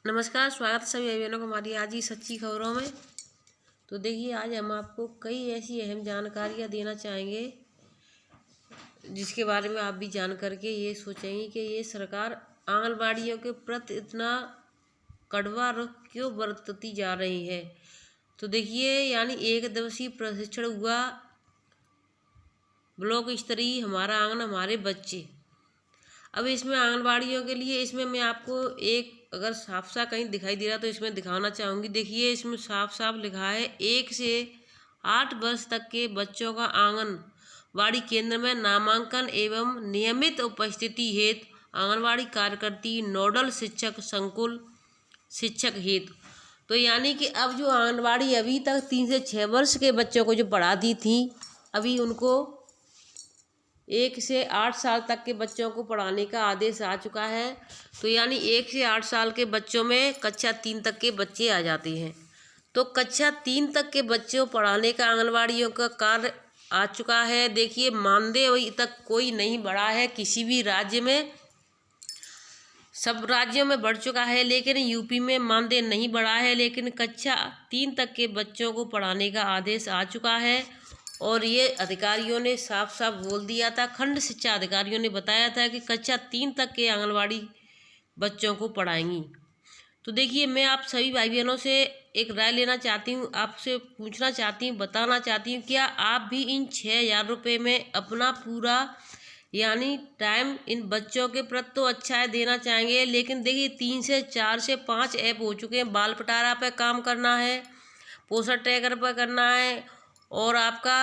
नमस्कार, स्वागत है सभी भाई बहनों को हमारी आज ही सच्ची खबरों में। तो देखिए, आज हम आपको कई ऐसी अहम जानकारियां देना चाहेंगे जिसके बारे में आप भी जान करके ये सोचेंगे कि ये सरकार आंगनबाड़ियों के प्रति इतना कड़वा रुख क्यों बरतती जा रही है। तो देखिए, यानी 1 दिवसीय प्रशिक्षण हुआ, ब्लॉक स्तरीय हमारा आंगन हमारे बच्चे। अब इसमें आंगनबाड़ियों के लिए इसमें मैं आपको एक अगर साफ साफ कहीं दिखाई दे रहा तो इसमें दिखाना चाहूँगी। देखिए, इसमें साफ साफ लिखा है 1 से 8 वर्ष तक के बच्चों का आंगनबाड़ी केंद्र में नामांकन एवं नियमित उपस्थिति हेतु आंगनबाड़ी कार्यकर्ती नोडल शिक्षक संकुल शिक्षक हेतु। तो यानी कि अब जो आंगनबाड़ी अभी तक 3 से 6 वर्ष के बच्चों को जो पढ़ाती थी, अभी उनको 1 से 8 साल तक के बच्चों को पढ़ाने का आदेश आ चुका है। तो यानी 1 से 8 साल के बच्चों में कक्षा 3 तक के बच्चे आ जाते हैं। तो कक्षा 3 तक के बच्चों को पढ़ाने का आंगनबाड़ियों का कार्य आ चुका है। देखिए, मानदेय अभी तक कोई नहीं बढ़ा है किसी भी राज्य में, सब राज्यों में बढ़ चुका है, लेकिन यूपी में मानदेय नहीं बढ़ा है। लेकिन कक्षा 3 तक के बच्चों को पढ़ाने का आदेश आ चुका है और ये अधिकारियों ने साफ साफ बोल दिया था। खंड शिक्षा अधिकारियों ने बताया था कि कक्षा 3 तक के आंगनबाड़ी बच्चों को पढ़ाएंगी। तो देखिए, मैं आप सभी भाई बहनों से एक राय लेना चाहती हूँ, आपसे पूछना चाहती हूँ, बताना चाहती हूँ, क्या आप भी इन 6,000 रुपये में अपना पूरा यानी टाइम इन बच्चों के प्रति तो अच्छा है देना चाहेंगे। लेकिन देखिए, 3 से 4 से 5 ऐप हो चुके हैं। बाल पिटारा पे काम करना है, पोषण ट्रैकर पर करना है और आपका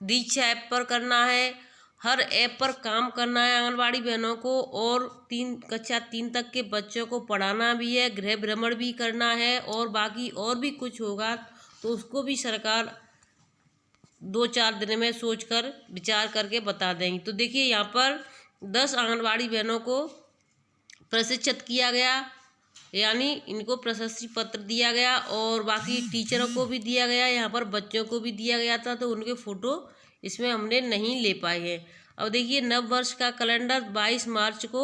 दीक्षा ऐप पर करना है। हर ऐप पर काम करना है आंगनबाड़ी बहनों को और कक्षा 3 तक के बच्चों को पढ़ाना भी है, गृह भ्रमण भी करना है और बाकी और भी कुछ होगा तो उसको भी सरकार 2-4 दिन में सोचकर विचार करके बता देंगी। तो देखिए, यहाँ पर 10 आंगनबाड़ी बहनों को प्रशिक्षित किया गया, यानी इनको प्रशस्ति पत्र दिया गया और बाकी टीचरों को भी दिया गया, यहाँ पर बच्चों को भी दिया गया था। तो उनके फ़ोटो इसमें हमने नहीं ले पाए हैं। अब देखिए, नव वर्ष का कैलेंडर 22 मार्च को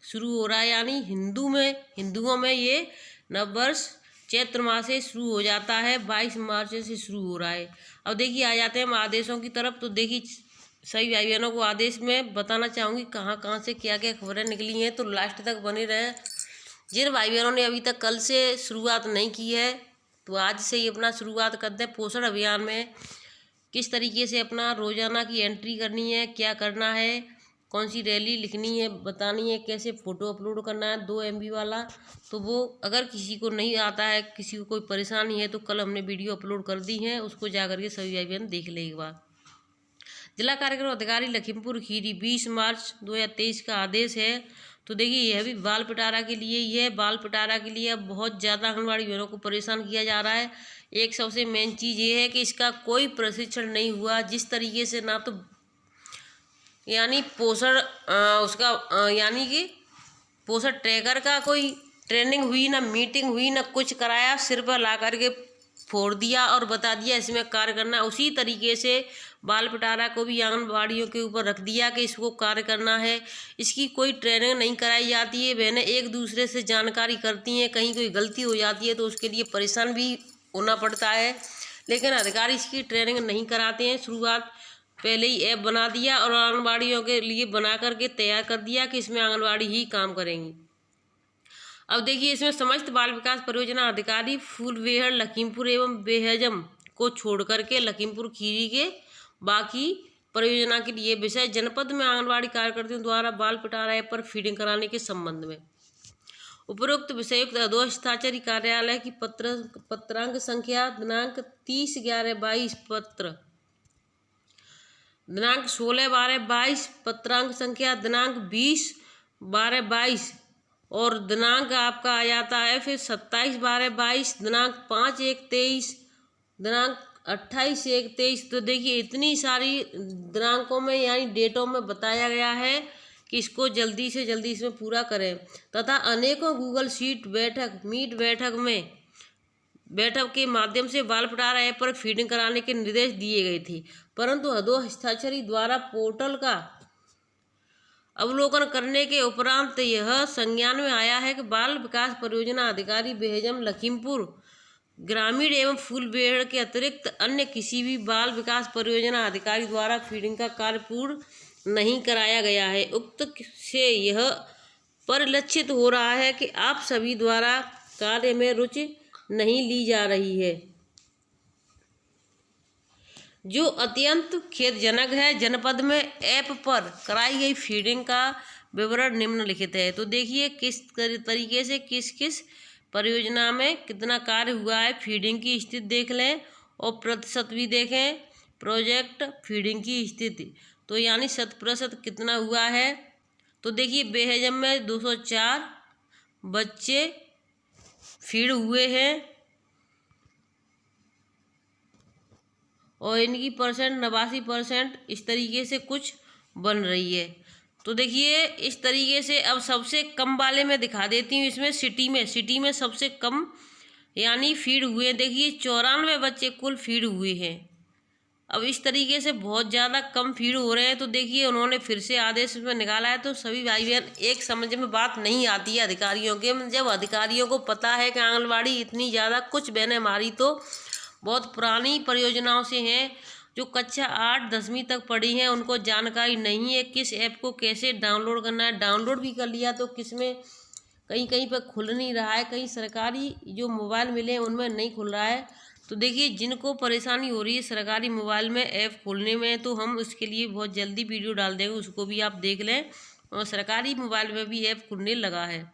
शुरू हो रहा है, यानी हिंदुओं में ये नव वर्ष चैत्र माह से शुरू हो जाता है, 22 मार्च से शुरू हो रहा है। अब देखिए, आ जाते हैं हम आदेशों की तरफ। तो देखिए, सभी भाई बहनों को आदेश में बताना चाहूँगी कहाँ कहाँ से क्या क्या खबरें निकली हैं, तो लास्ट तक बने रहें। जिन भाई बहनों ने अभी तक कल से शुरुआत नहीं की है तो आज से ही अपना शुरुआत कर दें। पोषण अभियान में किस तरीके से अपना रोज़ाना की एंट्री करनी है, क्या करना है, कौन सी रैली लिखनी है, बतानी है, कैसे फ़ोटो अपलोड करना है 2 MB वाला। तो वो अगर किसी को नहीं आता है, किसी को कोई परेशानी है, तो कल हमने वीडियो अपलोड कर दी है, उसको जा करके सभी भाई बहन देख ले एक बार। जिला कार्यक्रम अधिकारी लखीमपुर खीरी 20 मार्च 2023 का आदेश है। तो देखिए, यह भी बाल पिटारा के लिए ही है। बाल पिटारा के लिए अब बहुत ज़्यादा आंगनबाड़ी बहनों को परेशान किया जा रहा है। एक सबसे मेन चीज़ ये है कि इसका कोई प्रशिक्षण नहीं हुआ। जिस तरीके से ना तो यानी पोषण यानी कि पोषण ट्रैकर का कोई ट्रेनिंग हुई, ना मीटिंग हुई, ना कुछ कराया, सिर पर ला करके फोड़ दिया और बता दिया इसमें कार्य करना। उसी तरीके से बाल पिटारा को भी आंगनबाड़ियों के ऊपर रख दिया कि इसको कार्य करना है। इसकी कोई ट्रेनिंग नहीं कराई जाती है। बहनें एक दूसरे से जानकारी करती हैं, कहीं कोई गलती हो जाती है तो उसके लिए परेशान भी होना पड़ता है, लेकिन अधिकारी इसकी ट्रेनिंग नहीं कराते हैं। शुरुआत पहले ही ऐप बना दिया और आंगनबाड़ियों के लिए बना करके तैयार कर दिया कि इसमें आंगनबाड़ी ही काम करेंगी। अब देखिए, इसमें समस्त बाल विकास परियोजना अधिकारी फूलवेहड़ लखीमपुर एवं बेहजम को छोड़ करके लखीमपुर खीरी के बाकी परियोजना के लिए विषय जनपद में आंगनबाड़ी कार्यकर्तियों द्वारा बाल पिटारा ऐप पर फीडिंग कराने के संबंध में उपरोक्त विषयुक्त अधोहस्ताक्षरी कार्यालय की पत्रांक संख्या दिनांक 30/11/22 पत्र दिनांक 16/12/22 पत्रांक संख्या दिनांक 20/12/22 और दिनांक आपका आ जाता है फिर 27/12/22 दिनांक 5/1/23 दिनांक 28/1/23। तो देखिए, इतनी सारी दिनांकों में यानी डेटों में बताया गया है कि इसको जल्दी से जल्दी इसमें पूरा करें तथा अनेकों गूगल शीट बैठक के माध्यम से बाल पिटारा ऐप पर फीडिंग कराने के निर्देश दिए गए थे, परंतु अधोहस्ताक्षरी द्वारा पोर्टल का अवलोकन करने के उपरांत यह संज्ञान में आया है कि बाल विकास परियोजना अधिकारी बेहजम लखीमपुर ग्रामीण एवं फूलबेड़ के अतिरिक्त अन्य किसी भी बाल विकास परियोजना अधिकारी द्वारा फीडिंग का कार्य पूर्ण नहीं कराया गया है। उक्त से यह परिलक्षित हो रहा है कि आप सभी द्वारा कार्य में रुचि नहीं ली जा रही है, जो अत्यंत खेदजनक है। जनपद में ऐप पर कराई गई फीडिंग का विवरण निम्नलिखित है। तो देखिए किस तरीके से किस किस परियोजना में कितना कार्य हुआ है। फीडिंग की स्थिति देख लें और प्रतिशत भी देखें। प्रोजेक्ट फीडिंग की स्थिति तो यानी 100% कितना हुआ है। तो देखिए बेहजम में 204 बच्चे फीड हुए हैं और इनकी परसेंट 89% इस तरीके से कुछ बन रही है। तो देखिए इस तरीके से अब सबसे कम वाले में दिखा देती हूँ। इसमें सिटी में सबसे कम यानी फीड हुए हैं। देखिए 94 बच्चे कुल फीड हुए हैं। अब इस तरीके से बहुत ज़्यादा कम फीड हो रहे हैं। तो देखिए उन्होंने फिर से आदेश में निकाला है। तो सभी भाई बहन एक समझ में बात नहीं आती है अधिकारियों के। जब अधिकारियों को पता है कि आंगनबाड़ी इतनी ज़्यादा कुछ बहनें हमारी तो बहुत पुरानी परियोजनाओं से हैं, जो कक्षा 8-10वीं तक पढ़ी हैं, उनको जानकारी नहीं है किस ऐप को कैसे डाउनलोड करना है। डाउनलोड भी कर लिया तो किसमें कहीं कहीं पर खुल नहीं रहा है, कहीं सरकारी जो मोबाइल मिले हैं उनमें नहीं खुल रहा है। तो देखिए जिनको परेशानी हो रही है सरकारी मोबाइल में ऐप खोलने में, तो हम उसके लिए बहुत जल्दी वीडियो डाल देंगे, उसको भी आप देख लें। और सरकारी मोबाइल में भी ऐप खुलने लगा है।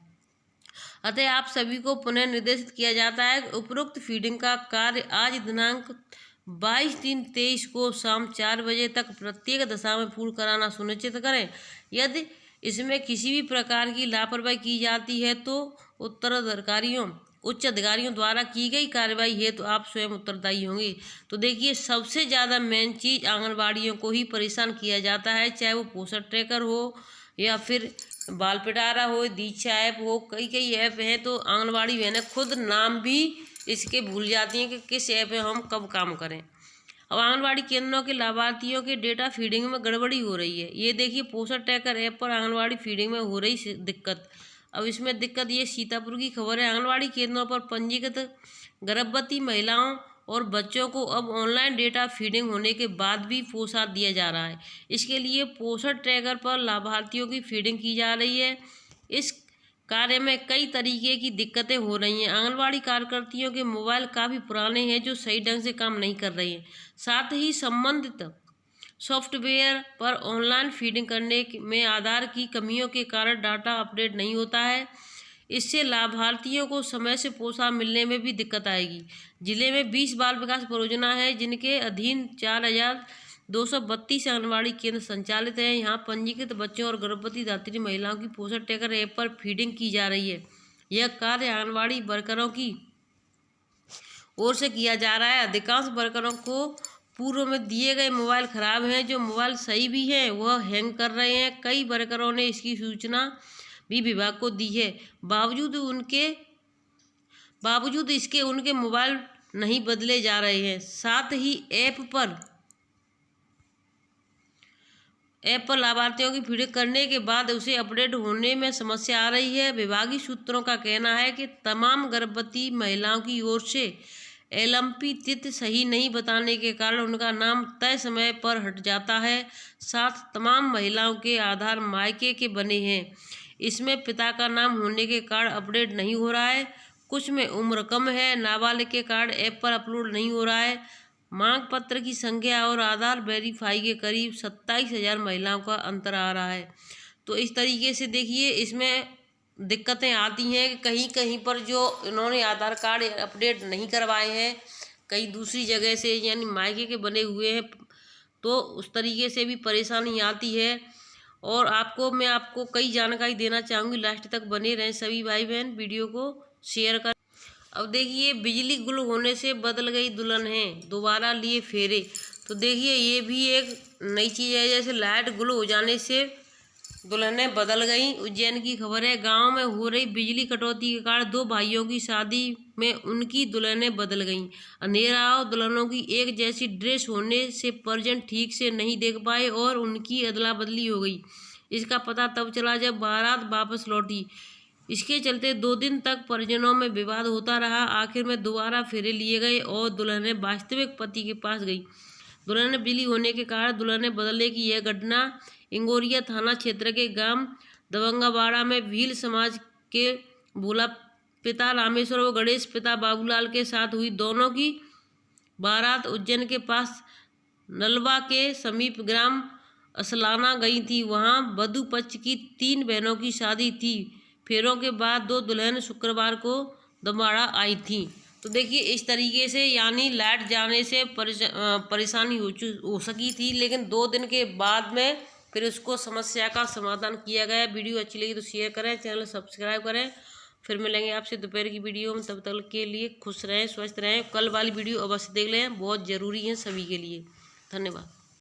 अतः आप सभी को पुनः निर्देशित किया जाता है कि उपरोक्त फीडिंग का कार्य आज दिनांक 22/3/23 को शाम 4 बजे तक प्रत्येक दशा में पूर्ण कराना सुनिश्चित करें। यदि इसमें किसी भी प्रकार की लापरवाही की जाती है तो उच्च अधिकारियों द्वारा की गई कार्रवाई है तो आप स्वयं उत्तरदायी होंगे। तो देखिए सबसे ज़्यादा मेन चीज़ आंगनबाड़ियों को ही परेशान किया जाता है, चाहे वो पोषण ट्रैकर हो या फिर बाल पिटारा हो, दीक्षा ऐप हो, कई ऐप हैं। तो आंगनबाड़ी बहनें खुद नाम भी इसके भूल जाती हैं कि किस ऐप में हम कब काम करें। अब आंगनबाड़ी केंद्रों के लाभार्थियों के डेटा फीडिंग में गड़बड़ी हो रही है। ये देखिए पोषण ट्रैकर ऐप पर आंगनबाड़ी फीडिंग में हो रही दिक्कत। अब इसमें दिक्कत ये सीतापुर की खबर है। आंगनबाड़ी केंद्रों पर पंजीकृत गर्भवती महिलाओं और बच्चों को अब ऑनलाइन डेटा फीडिंग होने के बाद भी पोषण दिया जा रहा है। इसके लिए पोषण ट्रैकर पर लाभार्थियों की फीडिंग की जा रही है। इस कार्य में कई तरीके की दिक्कतें हो रही हैं। आंगनबाड़ी कार्यकर्तियों के मोबाइल काफ़ी पुराने हैं जो सही ढंग से काम नहीं कर रहे हैं। साथ ही संबंधित सॉफ्टवेयर पर ऑनलाइन फीडिंग करने में आधार की कमियों के कारण डाटा अपडेट नहीं होता है। इससे लाभार्थियों को समय से पोषण मिलने में भी दिक्कत आएगी। जिले में 20 बाल विकास परियोजना है जिनके अधीन 4232 आंगनबाड़ी केंद्र संचालित हैं। यहाँ पंजीकृत बच्चों और गर्भवती धात्री महिलाओं की पोषण ट्रैकर ऐप पर फीडिंग की जा रही है। यह कार्य आंगनबाड़ी वर्करों की ओर से किया जा रहा है। अधिकांश वर्करों को पूर्व में दिए गए मोबाइल खराब हैं, जो मोबाइल सही भी हैं वह हैंग कर रहे हैं। कई वर्करों ने इसकी सूचना भी विभाग को दी है, बावजूद इसके उनके मोबाइल नहीं बदले जा रहे हैं। साथ ही ऐप पर लाभार्थियों की फीडिंग करने के बाद उसे अपडेट होने में समस्या आ रही है। विभागीय सूत्रों का कहना है कि तमाम गर्भवती महिलाओं की ओर से LMP तिथि सही नहीं बताने के कारण उनका नाम तय समय पर हट जाता है। साथ तमाम महिलाओं के आधार मायके के बने हैं, इसमें पिता का नाम होने के कारण अपडेट नहीं हो रहा है। कुछ में उम्र कम है, नाबालिग के कारण ऐप पर अपलोड नहीं हो रहा है। मांग पत्र की संख्या और आधार वेरीफाई के करीब 27,000 महिलाओं का अंतर आ रहा है। तो इस तरीके से देखिए इसमें दिक्कतें आती हैं कि कहीं कहीं पर जो इन्होंने आधार कार्ड अपडेट नहीं करवाए हैं, कहीं दूसरी जगह से यानी मायके के बने हुए हैं, तो उस तरीके से भी परेशानी आती है। और मैं आपको कई जानकारी देना चाहूँगी, लास्ट तक बने रहें सभी भाई बहन, वीडियो को शेयर कर। अब देखिए बिजली गुल होने से बदल गई दुल्हन है, दोबारा लिए फेरे। तो देखिए ये भी एक नई चीज़ है, जैसे लाइट गुल हो जाने से दुल्हनें बदल गई। उज्जैन की खबर है, गांव में हो रही बिजली कटौती के कारण 2 भाइयों की शादी में उनकी दुल्हनें बदल गईं। अंधेरा और दुल्हनों की एक जैसी ड्रेस होने से परिजन ठीक से नहीं देख पाए और उनकी अदला बदली हो गई। इसका पता तब चला जब बारात वापस लौटी। इसके चलते 2 दिन तक परिजनों में विवाद होता रहा। आखिर में दोबारा फेरे लिए गए और दुल्हन वास्तविक पति के पास गई। दुल्हन बिजली होने के कारण दुल्हन बदलने की यह घटना इंगोरिया थाना क्षेत्र के गांव दबंगावाड़ा में भील समाज के भोला पिता रामेश्वर व गणेश पिता बाबूलाल के साथ हुई। दोनों की बारात उज्जैन के पास नलवा के समीप ग्राम असलाना गई थी। वहां वधू पक्ष की 3 बहनों की शादी थी। फेरों के बाद 2 दुल्हन शुक्रवार को दमाड़ा आई थी। तो देखिए इस तरीके से यानी लाइट जाने से परेशानी हो सकी थी, लेकिन 2 दिन के बाद में फिर उसको समस्या का समाधान किया गया। वीडियो अच्छी लगी तो शेयर करें, चैनल सब्सक्राइब करें। फिर मिलेंगे आपसे दोपहर की वीडियो में। तब तक के लिए खुश रहें, स्वस्थ रहें। कल वाली वीडियो अवश्य देख लें, बहुत ज़रूरी है सभी के लिए। धन्यवाद।